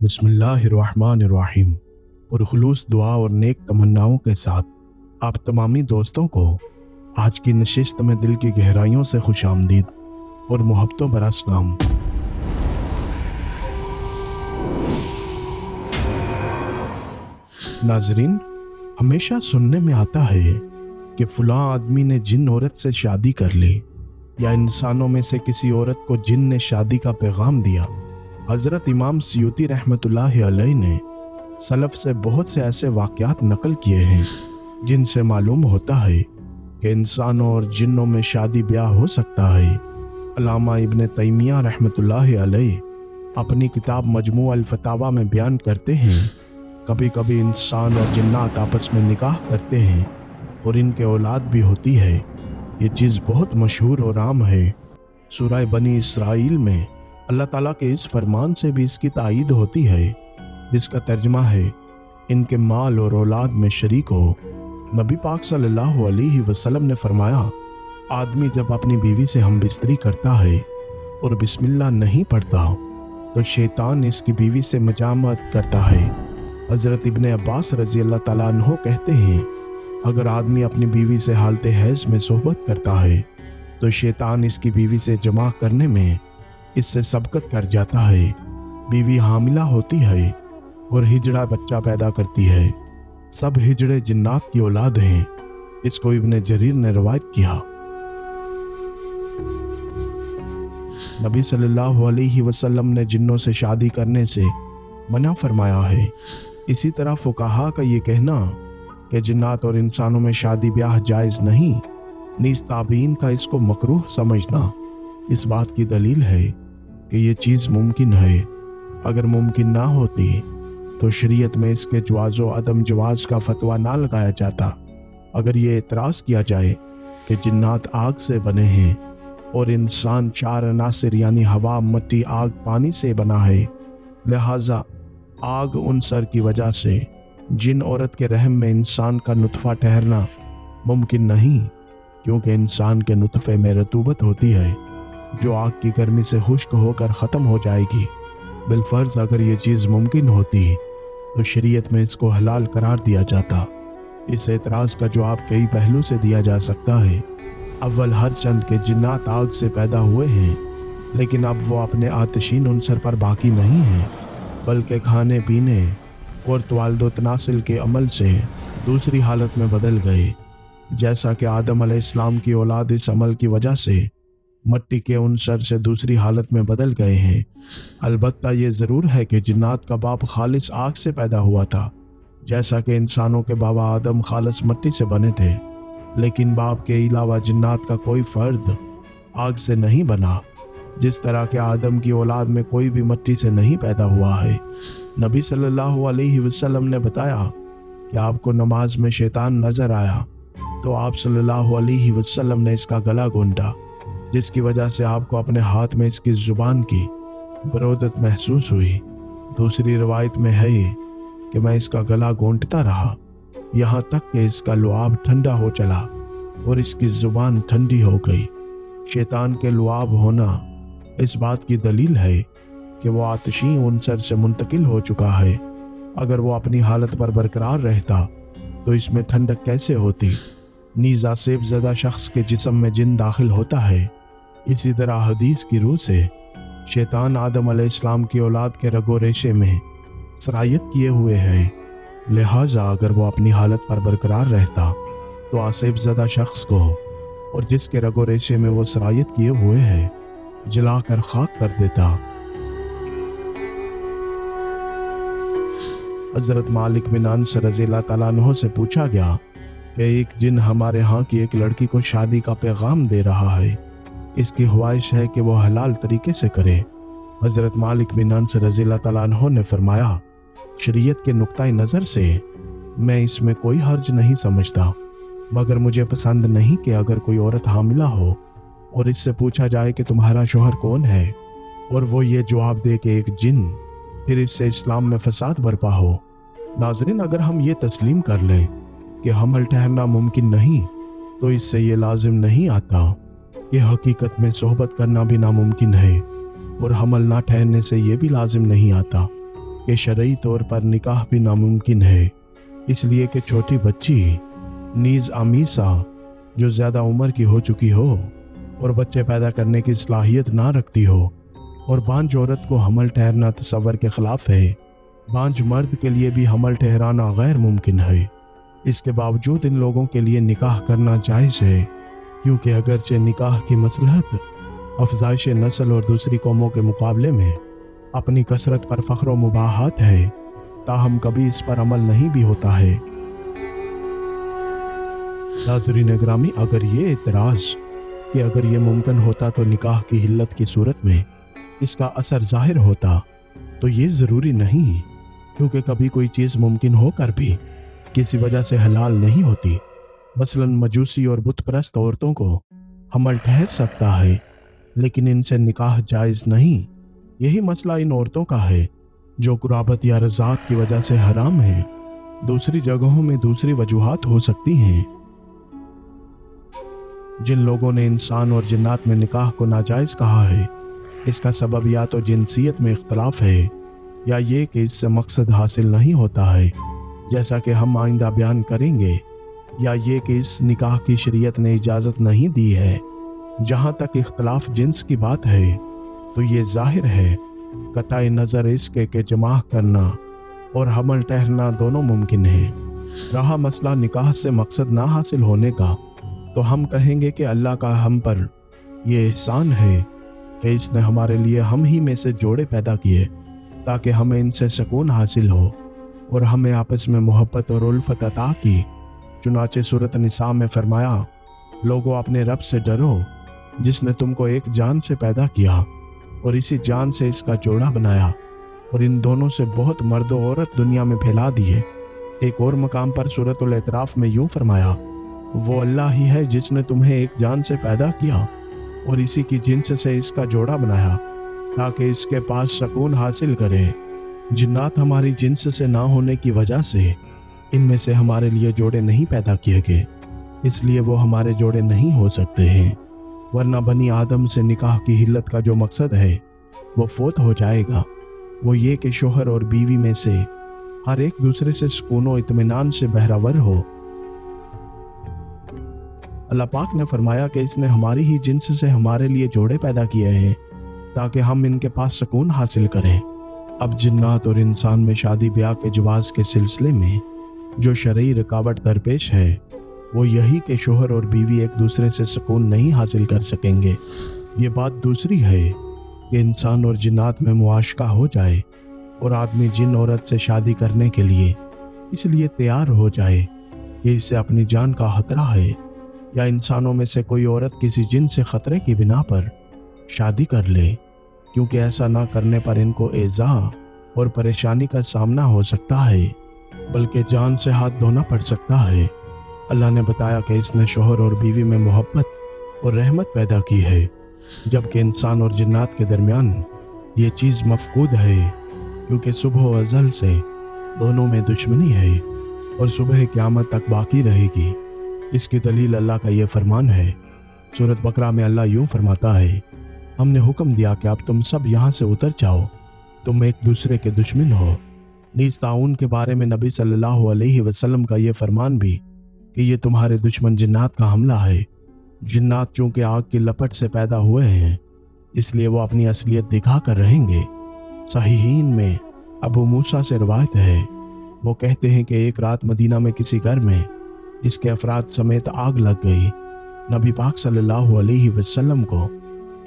بسم اللہ الرحمن الرحیم۔ پرخلوص دعا اور نیک تمناؤں کے ساتھ آپ تمامی دوستوں کو آج کی نشست میں دل کی گہرائیوں سے خوش آمدید اور محبتوں برا سلام۔ ناظرین، ہمیشہ سننے میں آتا ہے کہ فلاں آدمی نے جن عورت سے شادی کر لی یا انسانوں میں سے کسی عورت کو جن نے شادی کا پیغام دیا۔ حضرت امام سیوطی رحمۃ اللہ علیہ نے سلف سے بہت سے ایسے واقعات نقل کیے ہیں جن سے معلوم ہوتا ہے کہ انسانوں اور جنوں میں شادی بیاہ ہو سکتا ہے۔ علامہ ابن تیمیہ رحمۃ اللہ علیہ اپنی کتاب مجموع الفتاوی میں بیان کرتے ہیں، کبھی کبھی انسان اور جنات آپس میں نکاح کرتے ہیں اور ان کے اولاد بھی ہوتی ہے۔ یہ چیز بہت مشہور اور عام ہے۔ سورہ بنی اسرائیل میں اللہ تعالیٰ کے اس فرمان سے بھی اس کی تائید ہوتی ہے، جس کا ترجمہ ہے ان کے مال اور اولاد میں شریک ہو۔ نبی پاک صلی اللہ علیہ وسلم نے فرمایا، آدمی جب اپنی بیوی سے ہم بستری کرتا ہے اور بسم اللہ نہیں پڑھتا تو شیطان اس کی بیوی سے مجامعت کرتا ہے۔ حضرت ابن عباس رضی اللہ تعالیٰ عنہ کہتے ہیں، اگر آدمی اپنی بیوی سے حالت حیض میں صحبت کرتا ہے تو شیطان اس کی بیوی سے جماع کرنے میں اس سے سبقت کر جاتا ہے۔ بیوی حاملہ ہوتی ہے اور ہجڑا بچہ پیدا کرتی ہے۔ سب ہجڑے جنات کی اولاد ہیں۔ اس کو ابن جریر نے روایت کیا۔ نبی صلی اللہ علیہ وسلم نے جنوں سے شادی کرنے سے منع فرمایا ہے۔ اسی طرح فقہا کا یہ کہنا کہ جنات اور انسانوں میں شادی بیاہ جائز نہیں، نیز تابعین کا اس کو مکروہ سمجھنا اس بات کی دلیل ہے کہ یہ چیز ممکن ہے۔ اگر ممکن نہ ہوتی تو شریعت میں اس کے جواز و عدم جواز کا فتویٰ نہ لگایا جاتا۔ اگر یہ اعتراض کیا جائے کہ جنات آگ سے بنے ہیں اور انسان چار عناصر یعنی ہوا، مٹی، آگ، پانی سے بنا ہے، لہٰذا آگ عنصر کی وجہ سے جن عورت کے رحم میں انسان کا نطفہ ٹھہرنا ممکن نہیں، کیونکہ انسان کے نطفے میں رطوبت ہوتی ہے جو آگ کی گرمی سے خشک ہو کر ختم ہو جائے گی۔ بالفرض اگر یہ چیز ممکن ہوتی تو شریعت میں اس کو حلال قرار دیا جاتا۔ اس اعتراض کا جواب کئی پہلو سے دیا جا سکتا ہے۔ اول، ہر چند کے جنات آگ سے پیدا ہوئے ہیں، لیکن اب وہ اپنے آتشین عنصر پر باقی نہیں ہیں، بلکہ کھانے پینے اور توالد و تناسل کے عمل سے دوسری حالت میں بدل گئے، جیسا کہ آدم علیہ السلام کی اولاد اس عمل کی وجہ سے مٹی کے عنصر سے دوسری حالت میں بدل گئے ہیں۔ البتہ یہ ضرور ہے کہ جنات کا باپ خالص آگ سے پیدا ہوا تھا، جیسا کہ انسانوں کے بابا آدم خالص مٹی سے بنے تھے، لیکن باپ کے علاوہ جنات کا کوئی فرد آگ سے نہیں بنا، جس طرح کہ آدم کی اولاد میں کوئی بھی مٹی سے نہیں پیدا ہوا ہے۔ نبی صلی اللہ علیہ وسلم نے بتایا کہ آپ کو نماز میں شیطان نظر آیا تو آپ صلی اللہ علیہ وسلم نے اس کا گلا گھونٹا، جس کی وجہ سے آپ کو اپنے ہاتھ میں اس کی زبان کی برودت محسوس ہوئی۔ دوسری روایت میں ہے کہ میں اس کا گلا گھونٹتا رہا یہاں تک کہ اس کا لعاب ٹھنڈا ہو چلا اور اس کی زبان ٹھنڈی ہو گئی۔ شیطان کے لعاب ہونا اس بات کی دلیل ہے کہ وہ آتشی عنصر سے منتقل ہو چکا ہے۔ اگر وہ اپنی حالت پر برقرار رہتا تو اس میں ٹھنڈک کیسے ہوتی؟ نیز آسیب زدہ شخص کے جسم میں جن داخل ہوتا ہے، اسی طرح حدیث کی روح سے شیطان آدم علیہ السلام کی اولاد کے رگ و ریشے میں سرایت کیے ہوئے ہے۔ لہٰذا اگر وہ اپنی حالت پر برقرار رہتا تو آسیب زدہ شخص کو اور جس کے رگ و ریشے میں وہ سرایت کیے ہوئے ہے جلا کر خاک کر دیتا۔ حضرت مالک بن انس رضی اللہ تعالیٰ عنہ سے پوچھا گیا کہ ایک جن ہمارے ہاں کی ایک لڑکی کو شادی کا پیغام دے رہا ہے، اس کی خواہش ہے کہ وہ حلال طریقے سے کرے۔ حضرت مالک بن انس رضی اللہ تعالیٰ عنہ نے فرمایا، شریعت کے نقطۂ نظر سے میں اس میں کوئی حرج نہیں سمجھتا، مگر مجھے پسند نہیں کہ اگر کوئی عورت حاملہ ہو اور اس سے پوچھا جائے کہ تمہارا شوہر کون ہے اور وہ یہ جواب دے کہ ایک جن، پھر اس سے اسلام میں فساد برپا ہو۔ ناظرین، اگر ہم یہ تسلیم کر لیں کہ حمل ٹھہرنا ممکن نہیں تو اس سے یہ لازم نہیں آتا کہ حقیقت میں صحبت کرنا بھی ناممکن ہے، اور حمل نہ ٹھہرنے سے یہ بھی لازم نہیں آتا کہ कि शरई तौर पर निकाह भी नामुमकिन है, इसलिए कि छोटी बच्ची नीज़ आमीसा जो ज़्यादा उम्र की हो चुकी हो और बच्चे पैदा करने की सलाहियत ना रखती हो, और बांझ औरत को हमल ठहरना तसव्वुर के ख़िलाफ़ है। बांझ मर्द के लिए भी हमल ठहराना गैर मुमकिन है। इसके बावजूद इन लोगों के लिए निकाह करना जायज़ है, क्योंकि अगरचे निकाह की मसलहत अफजाइश नस्ल और दूसरी कौमों के मुकाबले में अपनी कसरत पर फ़ख्र व मुबाहात है, ताहम कभी इस पर अमल नहीं भी होता है। नाज़रीन ग्रामी, अगर ये एतराज़ कि अगर ये मुमकिन होता तो निकाह की हिल्लत की सूरत में इसका असर ज़ाहिर होता, तो ये ज़रूरी नहीं, क्योंकि कभी कोई चीज़ मुमकिन होकर भी किसी वजह से हलाल नहीं होती। मसलन मजूसी और बुत परस्त औरतों को हमल ठहर सकता है, लेकिन इनसे निकाह जायज़ नहीं। यही मसला इन औरतों का है जो कुराबत या रज़ात की वजह से हराम है। दूसरी जगहों में दूसरी वजूहात हो सकती हैं। जिन लोगों ने इंसान और जिन्नात में निकाह को नाजायज़ कहा है, इसका सबब या तो जिनसियत में इख्तलाफ है, या ये कि इससे मकसद हासिल नहीं होता है, जैसा कि हम आइंदा बयान करेंगे, या ये कि इस निकाह की शरीयत ने इजाज़त नहीं दी है। जहाँ तक इख्तलाफ जिन्स की बात है, तो ये ज़ाहिर है कताई नज़र इसके कि जमाह करना और हमल ठहरना दोनों मुमकिन है। रहा मसला निकाह से मकसद ना हासिल होने का, तो हम कहेंगे कि अल्लाह का हम पर ये एहसान है कि इसने हमारे लिए हम ही में से जोड़े पैदा किए, ताकि हमें इनसे सुकून हासिल हो और हमें आपस में मोहब्बत और उल्फत अता की। चुनाचे सूरत निसा में फरमाया, लोगों अपने रब से डरो जिसने तुमको एक जान से पैदा किया और इसी जान से इसका जोड़ा बनाया, और इन दोनों से बहुत मर्द और औरत दुनिया में फैला दिए। एक और मकाम पर सूरतुल एतराफ में यूं फरमाया, वो अल्लाह ही है जिसने तुम्हें एक जान से पैदा किया और इसी की जिन्स से इसका जोड़ा बनाया, ताकि इसके पास सुकून हासिल करे। जिन्नात हमारी जिन्स से ना होने की वजह से इनमें से हमारे लिए जोड़े नहीं पैदा किए गए, इसलिए वो हमारे जोड़े नहीं हो सकते हैं। वरना बनी आदम से निकाह की हिल्लत का जो मकसद है वो फोत हो जाएगा। वो ये कि शोहर और बीवी में से हर एक दूसरे से सुकून व इत्मीनान से बहरावर हो। अल्लाह पाक ने फरमाया कि इसने हमारी ही जिन्स से हमारे लिए जोड़े पैदा किए हैं, ताकि हम इनके पास सुकून हासिल करें। अब जिन्नात और इंसान में शादी ब्याह के जवाज़ के सिलसिले में जो शरई रुकावट दरपेश है, वो यही कि शोहर और बीवी एक दूसरे से सुकून नहीं हासिल कर सकेंगे। ये बात दूसरी है कि इंसान और जिन्नात में मुआशका हो जाए और आदमी जिन औरत से शादी करने के लिए इसलिए तैयार हो जाए कि इसे अपनी जान का खतरा है, या इंसानों में से कोई औरत किसी जिन से खतरे की बिना पर शादी कर ले, क्योंकि ऐसा ना करने पर इनको एज़ा और परेशानी का सामना हो सकता है, बल्कि जान से हाथ धोना पड़ सकता है। अल्लाह ने बताया कि इसने शोहर और बीवी में मोहब्बत और रहमत पैदा की है, जबकि इंसान और जिन्नात के दरमियान ये चीज़ मफकूद है, क्योंकि सुबह अज़ल से दोनों में दुश्मनी है और सुबह क़यामत तक बाकी रहेगी। इसकी दलील अल्लाह का ये फरमान है। सूरत बकरा में अल्लाह यूं फरमाता है, हमने हुक्म दिया कि अब तुम सब यहाँ से उतर जाओ, तुम एक दूसरे के दुश्मन हो। नीज़ ताउन के बारे में नबी सल्लल्लाहु अलैहि वसल्लम का ये फरमान भी कि ये तुम्हारे दुश्मन जिन्नात का हमला है। जिन्नात चूँकि आग की लपट से पैदा हुए हैं, इसलिए वो अपनी असलियत दिखा कर रहेंगे। सहीहीन में अबू मूसा से रवायत है, वो कहते हैं कि एक रात मदीना में किसी घर में इसके अफराद समेत आग लग गई। नबी पाक सल्लल्लाहु अलैहि वसल्लम को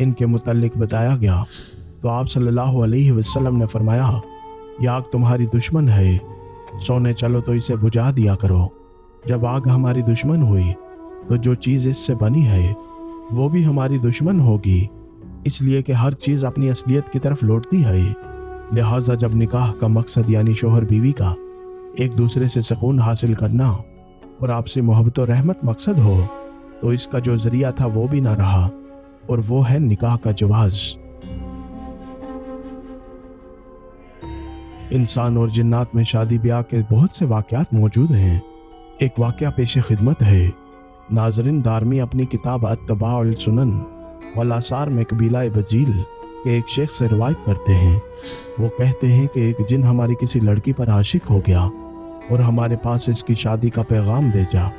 इनके मुतल्लिक बताया गया, तो आप सल्लल्लाहु अलैहि वसल्लम ने फरमाया, यह आग तुम्हारी दुश्मन है, सोने चलो तो इसे बुझा दिया करो। जब आग हमारी दुश्मन हुई तो जो चीज़ इससे बनी है वो भी हमारी दुश्मन होगी, इसलिए कि हर चीज़ अपनी असलियत की तरफ लौटती है। लिहाजा जब निकाह का मकसद यानी शोहर बीवी का एक दूसरे से सुकून हासिल करना और आपसी मोहब्बत और रहमत मकसद हो, तो इसका जो जरिया था वो भी ना रहा, और वो है निकाह का जवाज़। इंसान और जिन्नात में शादी ब्याह के बहुत से वाक़यात मौजूद हैं। एक वाक़या पेश खिदमत है। नाज़रीन, दारमी अपनी किताब अत्तबाउल सुनन वल आसार में कबीला बजील कि एक शेख से रिवायत करते हैं। वो कहते हैं कि एक जिन हमारी किसी लड़की पर आशिक हो गया और हमारे पास इसकी शादी का पैगाम भेजा।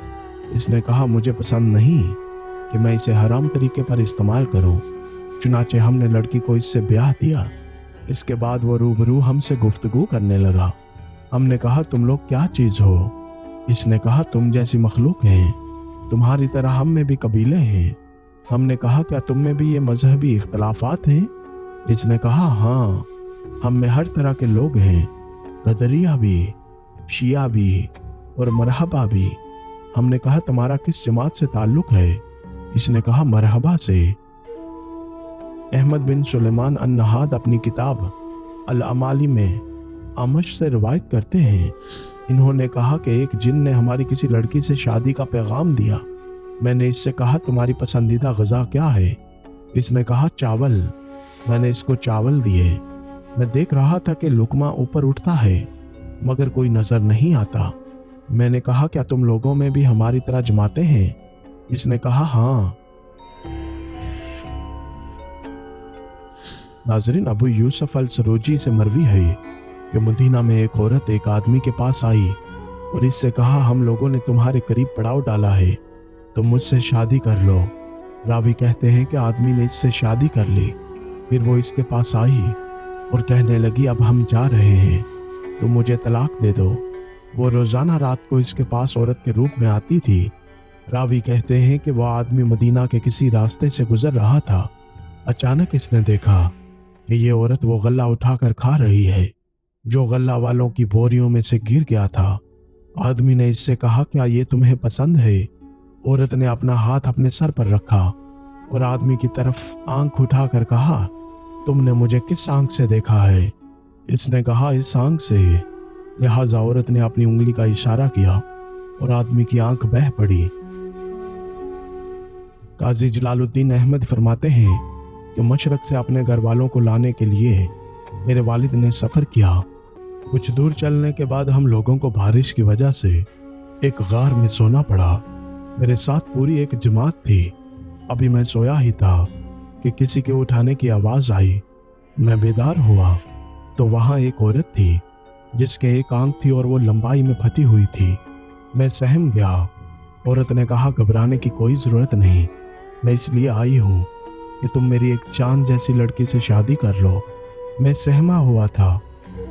इसने कहा मुझे पसंद नहीं कि मैं इसे हराम तरीके पर इस्तेमाल करूं। चुनाचे हमने लड़की को इससे ब्याह दिया। इसके बाद वो रूबरू हमसे गुफ्तगू करने लगा। हमने कहा तुम लोग क्या चीज़ हो? इसने कहा तुम जैसी मखलूक हैं, तुम्हारी तरह हम में भी कबीले हैं। हमने कहा क्या तुम में भी ये मजहबी इख्तलाफात हैं? इसने कहा हाँ, हम में हर तरह के लोग हैं, कदरिया भी, शिया भी और मरहबा भी। हमने कहा तुम्हारा किस जमात से ताल्लुक है? इसने कहा मरहबा से। अहमद बिन सुलेमान अन-नहाद अपनी किताब अल-अमाली में अमश से रिवायत करते हैं। इन्होंने कहा कि एक जिन ने हमारी किसी लड़की से शादी का पैगाम दिया। मैंने इससे कहा तुम्हारी पसंदीदा ग़िज़ा क्या है? इसने कहा चावल। मैंने इसको चावल दिए। मैं देख रहा था कि लुकमा ऊपर उठता है मगर कोई नज़र नहीं आता। मैंने कहा क्या तुम लोगों में भी हमारी तरह जमाते हैं? इसने कहा हाँ। नाज़रीन, अबू यूसुफ अल-सरूजी से मरवी है कि मदीना में एक औरत एक आदमी के पास आई और इससे कहा हम लोगों ने तुम्हारे करीब पड़ाव डाला है, तुम मुझसे शादी कर लो। रावी कहते हैं कि आदमी ने इससे शादी कर ली। फिर वो इसके पास आई और कहने लगी अब हम जा रहे हैं, तुम मुझे तलाक दे दो। वो रोज़ाना रात को इसके पास औरत के रूप में आती थी। रावी कहते हैं कि वह आदमी मदीना के किसी रास्ते से गुजर रहा था। अचानक इसने देखा कि ये औरत वो गल्ला उठाकर खा रही है जो गल्ला वालों की बोरियों में से गिर गया था। आदमी ने इससे कहा क्या ये तुम्हें पसंद है? औरत ने अपना हाथ अपने सर पर रखा और आदमी की तरफ आंख उठाकर कहा तुमने मुझे किस आंख से देखा है? इसने कहा इस आंख से। लिहाजा औरत ने अपनी उंगली का इशारा किया और आदमी की आंख बह पड़ी। काजी जलालुद्दीन अहमद फरमाते हैं कि मशरक से अपने घर वालों को लाने के लिए मेरे वालिद ने सफ़र किया। कुछ दूर चलने के बाद हम लोगों को बारिश की वजह से एक गार में सोना पड़ा। मेरे साथ पूरी एक जमात थी। अभी मैं सोया ही था कि किसी के उठाने की आवाज़ आई। मैं बेदार हुआ तो वहाँ एक औरत थी जिसके एक आंख थी और वो लंबाई में फटी हुई थी। मैं सहम गया। औरत ने कहा घबराने की कोई ज़रूरत नहीं, मैं इसलिए आई हूँ कि तुम मेरी एक चांद जैसी लड़की से शादी कर लो। मैं सहमा हुआ था।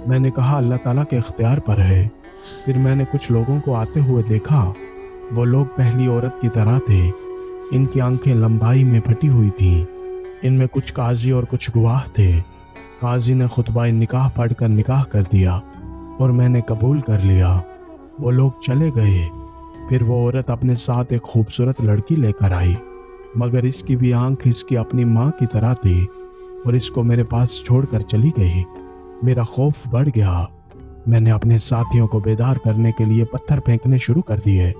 मैंने कहा अल्लाह ताला के इख्तियार पर है। फिर मैंने कुछ लोगों को आते हुए देखा। वो लोग पहली औरत की तरह थे। इनकी आंखें लंबाई में फटी हुई थीं। इनमें कुछ काजी और कुछ गवाह थे। काजी ने खुतबा निकाह पढ़कर निकाह कर दिया और मैंने कबूल कर लिया। वो लोग चले गए। फिर वो औरत अपने साथ एक खूबसूरत लड़की लेकर आई, मगर इसकी भी आंख इसकी अपनी माँ की तरह थी और इसको मेरे पास छोड़कर चली गई। मेरा खौफ बढ़ गया। मैंने अपने साथियों को बेदार करने के लिए पत्थर फेंकने शुरू कर दिए,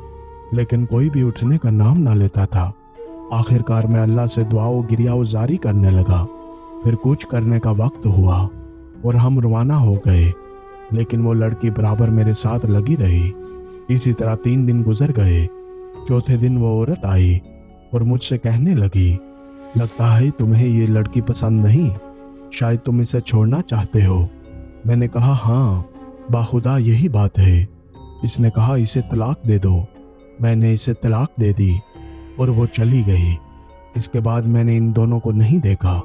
लेकिन कोई भी उठने का नाम ना लेता था। आखिरकार मैं अल्लाह से दुआओ गिरियाओ जारी करने लगा। फिर कूच करने का वक्त हुआ और हम रवाना हो गए, लेकिन वो लड़की बराबर मेरे साथ लगी रही। इसी तरह 3 दिन गुजर गए। चौथे दिन वो औरत आई और मुझसे कहने लगी लगता है तुम्हें ये लड़की पसंद नहीं, शायद तुम इसे छोड़ना चाहते हो। मैंने कहा हाँ, बाखुदा यही बात है। इसने कहा इसे तलाक दे दो। मैंने इसे तलाक दे दी और वो चली गई। इसके बाद मैंने इन दोनों को नहीं देखा।